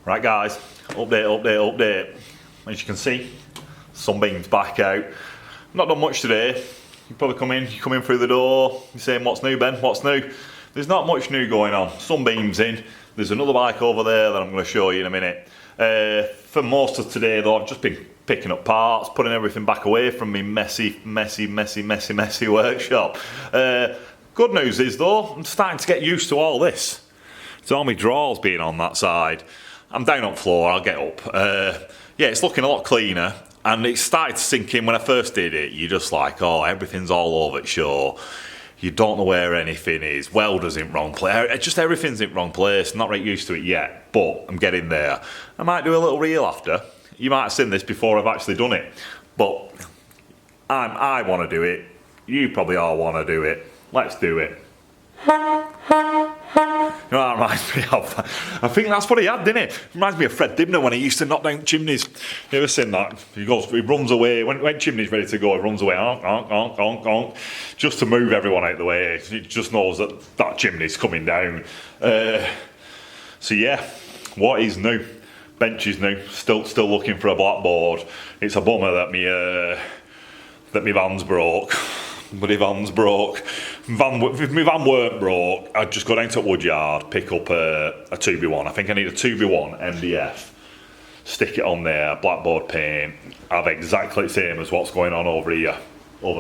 Right guys, update. As you can see, Sunbeam's back out. Not done much today. You probably come in through the door, you're saying, what's new, Ben, what's new? There's not much new going on. Sunbeam's in. There's another bike over there that I'm going to show you in a minute. For most of today though, I've just been picking up parts, putting everything back away from me messy workshop. Good news is though, I'm starting to get used to all this. So all my drawers being on that side. I'm down on floor, I'll get up. Yeah, it's looking a lot cleaner, and it started to sink in when I first did it. You're just like, oh, everything's all over the show. You don't know where anything is. Welder's in wrong place. Just everything's in wrong place. I'm not right used to it yet, but I'm getting there. I might do a little reel after. You might have seen this before I've actually done it, but I want to do it. You probably all want to do it. Let's do it. You know what that reminds me of? I think that's what he had, didn't it? Reminds me of Fred Dibner when he used to knock down chimneys. You ever seen that? He runs away, when chimney's ready to go, he runs away, honk, just to move everyone out of the way. He just knows that chimney's coming down. So yeah, what is new? Bench is new, still looking for a blackboard. It's a bummer that my van's broke. Bloody van's broke. If my van weren't broke, I'd just go down to Woodyard, pick up a 2B1. I think I need a 2B1 MDF. Stick it on there, blackboard paint. Have exactly the same as what's going on over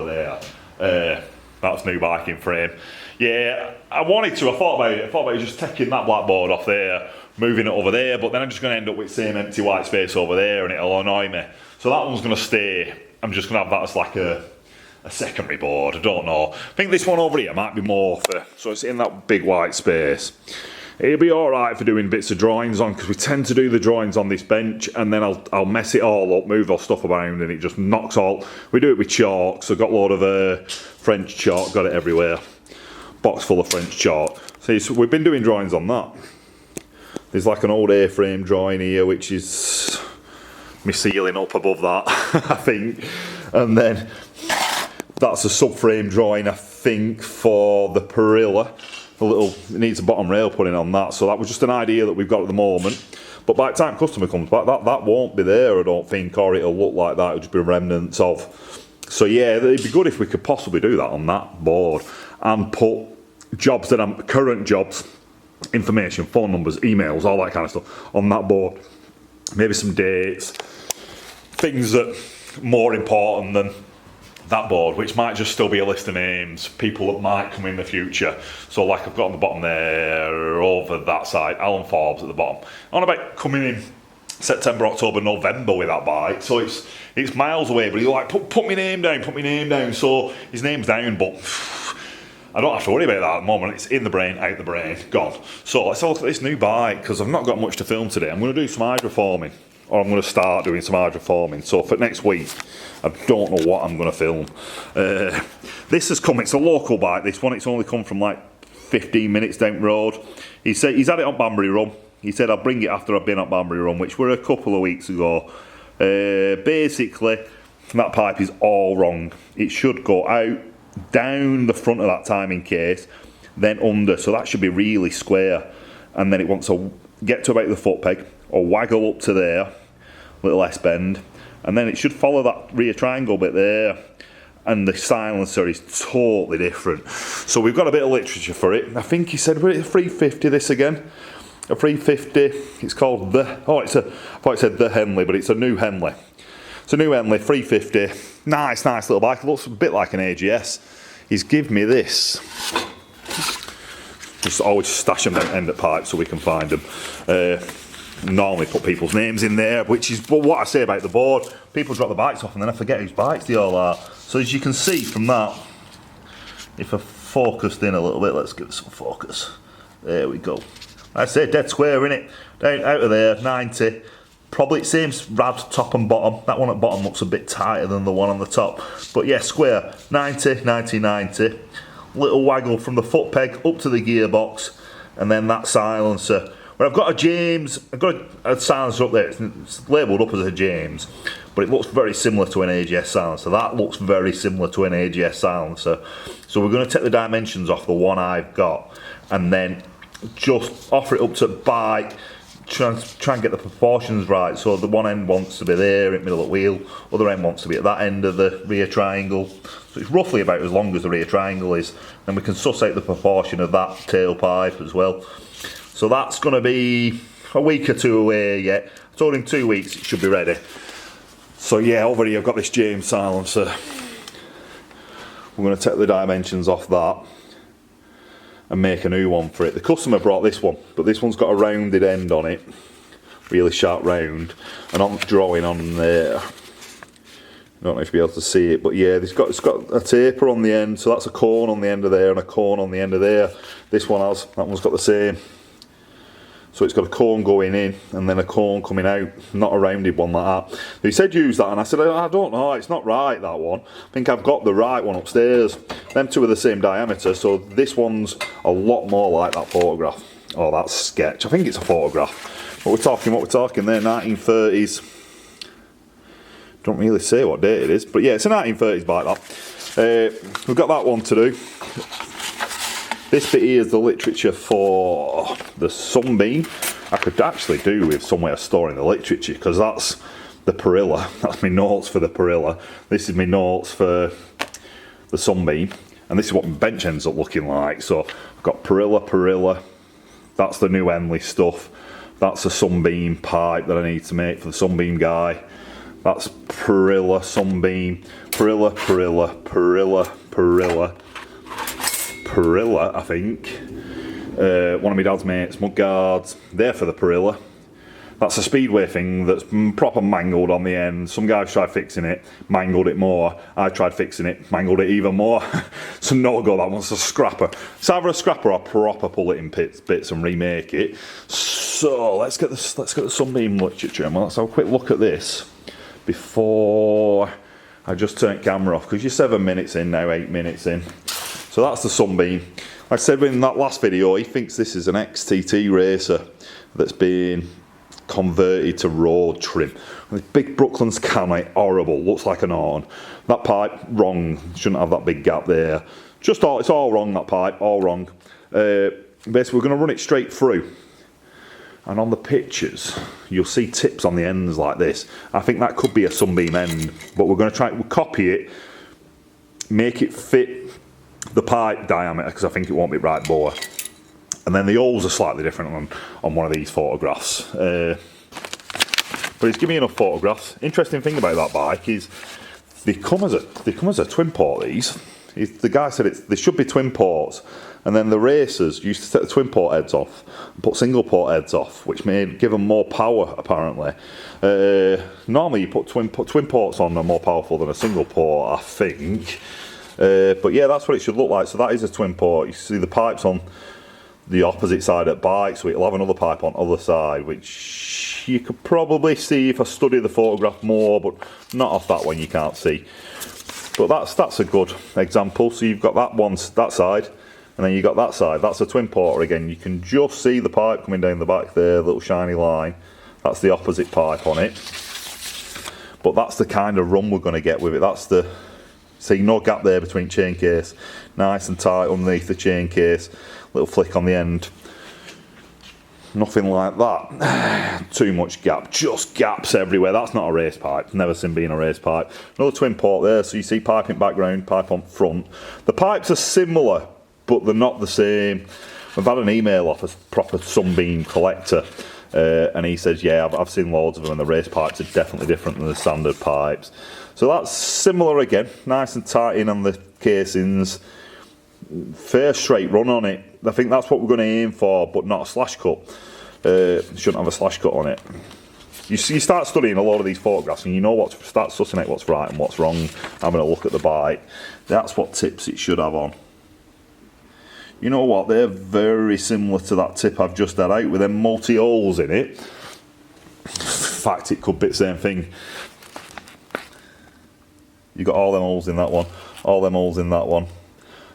there. That's new biking frame. Yeah, I thought about just taking that blackboard off there, moving it over there, but then I'm just going to end up with the same empty white space over there and it'll annoy me. So that one's going to stay. I'm just going to have that as like a secondary board, I don't know. I think this one over here might be more so it's in that big white space. It'll be alright for doing bits of drawings on, because we tend to do the drawings on this bench and then I'll mess it all up, move our stuff around, and it just knocks all. We do it with chalk, so I've got a load of French chalk, got it everywhere. Box full of French chalk. So we've been doing drawings on that. There's like an old A-frame drawing here, which is me sealing up above that, I think. And then that's a subframe drawing, I think, for the Perilla. It needs a bottom rail putting on that, so that was just an idea that we've got at the moment. But by the time customer comes back, that won't be there, I don't think, or it'll look like that, it'll just be remnants of. So yeah, it'd be good if we could possibly do that on that board and put jobs current jobs, information, phone numbers, emails, all that kind of stuff on that board. Maybe some dates, things that are more important than that board, which might just still be a list of names, people that might come in the future. So like I've got on the bottom there, over that side, Alan Forbes at the bottom. On about coming in September, October, November with that bike. So it's miles away, but he's like, put my name down. So his name's down, but I don't have to worry about that at the moment. It's in the brain, out the brain, gone. So let's have a look at this new bike, because I've not got much to film today. I'm going to do some hydroforming, or I'm going to start doing some hydroforming. So for next week, I don't know what I'm going to film. This has come, it's a local bike, this one. It's only come from like 15 minutes down the road. He said he's had it on Banbury Run. He said I'll bring it after I've been at Banbury Run, which were a couple of weeks ago. Basically, that pipe is all wrong. It should go out, down the front of that timing case, then under, so that should be really square. And then it wants to get to about the foot peg, or waggle up to there, little S-bend, and then it should follow that rear triangle bit there, and the silencer is totally different. So we've got a bit of literature for it. I think he said, we're at a 350 this again. A 350, it's called I thought it said the Henley, but it's a new Henley. It's a new Henley, 350, nice little bike. It looks a bit like an AGS. He's given me this. Just always stash them end at pipe so we can find them. Normally put people's names in there, which is what I say about the board. People drop the bikes off and then I forget whose bikes they all are. So as you can see from that, if I focused in a little bit, let's give it some focus. There we go. I say dead square, innit? Down out of there, 90. Probably same rad top and bottom. That one at bottom looks a bit tighter than the one on the top. But yeah, square, 90, 90, 90. Little waggle from the foot peg up to the gearbox, and then that silencer. But I've got I've got a silencer up there. It's labelled up as a James, but it looks very similar to an AGS silencer. That looks very similar to an AGS silencer. So we're going to take the dimensions off the one I've got, and then just offer it up to bike, try and get the proportions right. So the one end wants to be there in the middle of the wheel, other end wants to be at that end of the rear triangle. So it's roughly about as long as the rear triangle is. Then we can suss out the proportion of that tailpipe as well. So that's going to be a week or two away yet. I told him 2 weeks it should be ready. So yeah, over here I've got this James silencer. We're going to take the dimensions off that and make a new one for it. The customer brought this one, but this one's got a rounded end on it, really sharp round, and on the drawing on there, I don't know if you'll be able to see it, but yeah, it's got a taper on the end, so that's a cone on the end of there and a cone on the end of there. This one has, that one's got the same. So it's got a cone going in and then a cone coming out, not a rounded one like that. He said use that, and I said, I don't know, it's not right, that one. I think I've got the right one upstairs. Them two are the same diameter, so this one's a lot more like that photograph. Oh, that's sketch. I think it's a photograph. What we're talking there, 1930s. Don't really say what date it is, but yeah, it's a 1930s bike, that. We've got that one to do. This bit here is the literature for the Sunbeam. I could actually do with somewhere of storing the literature, because that's the Perilla. That's my notes for the Perilla. This is my notes for the Sunbeam. And this is what my bench ends up looking like. So I've got Perilla. That's the new Henley stuff. That's a Sunbeam pipe that I need to make for the Sunbeam guy. That's Perilla, Sunbeam, Perilla, I think. One of my dad's mates, mudguards, they're for the Perilla. That's a Speedway thing that's proper mangled on the end. Some guys tried fixing it, mangled it more. I tried fixing it, mangled it even more. So no go, that one's a scrapper. It's either a scrapper or proper pull it in bits and remake it. So let's get the Sunbeam literature, and let's have a quick look at this before I just turn camera off, because you're 7 minutes in now, 8 minutes in. So that's the Sunbeam. Like I said in that last video, he thinks this is an XTT racer that's been converted to road trim. And this big Brooklands cam, horrible, looks like an horn. That pipe, wrong, shouldn't have that big gap there. It's all wrong, that pipe, all wrong. Basically, we're going to run it straight through. And on the pictures, you'll see tips on the ends like this. I think that could be a Sunbeam end, but we're going to try to copy it, make it fit the pipe diameter, because I think it won't be right bore. And then the holes are slightly different on one of these photographs. But it's giving me enough photographs. Interesting thing about that bike is they come as a twin port, these. The guy said they should be twin ports. And then the racers used to take the twin port heads off and put single port heads off, which give them more power, apparently. Normally you put twin ports on, are more powerful than a single port, I think. But yeah, that's what it should look like. So that is a twin port. You see the pipes on the opposite side at bike, so it'll have another pipe on the other side, which you could probably see if I study the photograph more, but not off that one you can't see. But that's a good example. So you've got that side, and then you've got that side. That's a twin porter again. You can just see the pipe coming down the back there, little shiny line. That's the opposite pipe on it. But that's the kind of run we're going to get with it. See, no gap there between chain case. Nice and tight underneath the chain case. Little flick on the end. Nothing like that. Too much gap. Just gaps everywhere. That's not a race pipe. Never seen being a race pipe. Another twin port there. So you see pipe in background, pipe on front. The pipes are similar, but they're not the same. I've had an email off a proper Sunbeam collector. And he says, yeah, I've seen loads of them, and the race pipes are definitely different than the standard pipes. So that's similar again, nice and tight in on the casings, fair straight run on it. I think that's what we're going to aim for, but not a slash cut. Shouldn't have a slash cut on it. You start studying a lot of these photographs, and you know start sussing out what's right and what's wrong, having a look at the bike. That's what tips it should have on. You know what, they're very similar to that tip I've just had out with them multi-holes in it. In fact, it could be the same thing. You got all them holes in that one, all them holes in that one.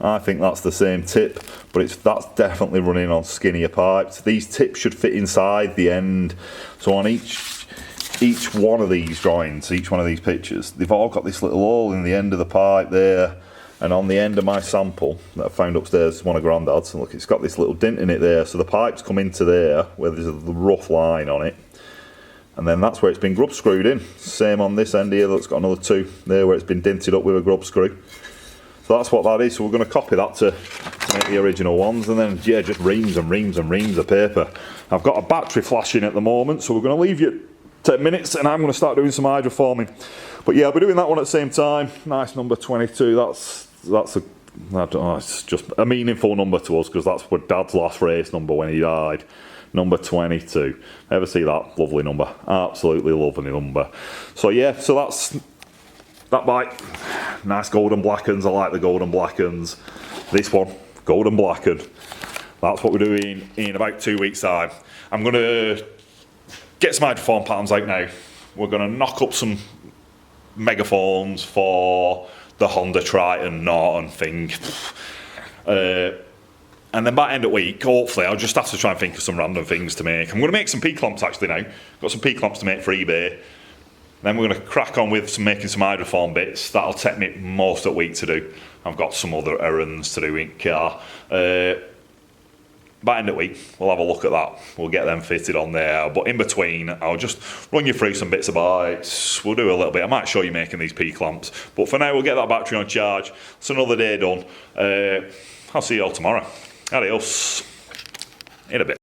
I think that's the same tip, but that's definitely running on skinnier pipes. These tips should fit inside the end. So on each one of these drawings, each one of these pictures, they've all got this little hole in the end of the pipe there. And on the end of my sample that I found upstairs, one of Grandad's, and look, it's got this little dent in it there, so the pipes come into there where there's a rough line on it, and then that's where it's been grub screwed in. Same on this end here, that's got another 2 there where it's been dented up with a grub screw. So that's what that is. So we're going to copy that to make the original ones, and then yeah, just reams and reams and reams of paper. I've got a battery flashing at the moment, so we're going to leave you 10 minutes and I'm going to start doing some hydroforming. But yeah, I'll be doing that one at the same time. Nice number 22. That's a, I don't know, it's just a meaningful number to us because that's what Dad's last race number when he died. Number 22. Ever see that lovely number? Absolutely lovely number. So yeah, so that's that bike. Nice golden blackens. I like the golden blackens. This one, golden blackened. That's what we're doing in about 2 weeks' time. I'm going to get some hydroform patterns out now. We're going to knock up some megaphones for the Honda Triton Norton thing. And then by end of week, hopefully, I'll just have to try and think of some random things to make. I'm going to make some P-clamps actually now. Got some P-clamps to make for eBay. Then we're going to crack on with making some hydroform bits. That'll take me most of the week to do. I've got some other errands to do in car. By end of week, we'll have a look at that. We'll get them fitted on there. But in between, I'll just run you through some bits of bikes. We'll do a little bit. I might show you making these P-clamps. But for now, we'll get that battery on charge. It's another day done. I'll see you all tomorrow. Adios. In a bit.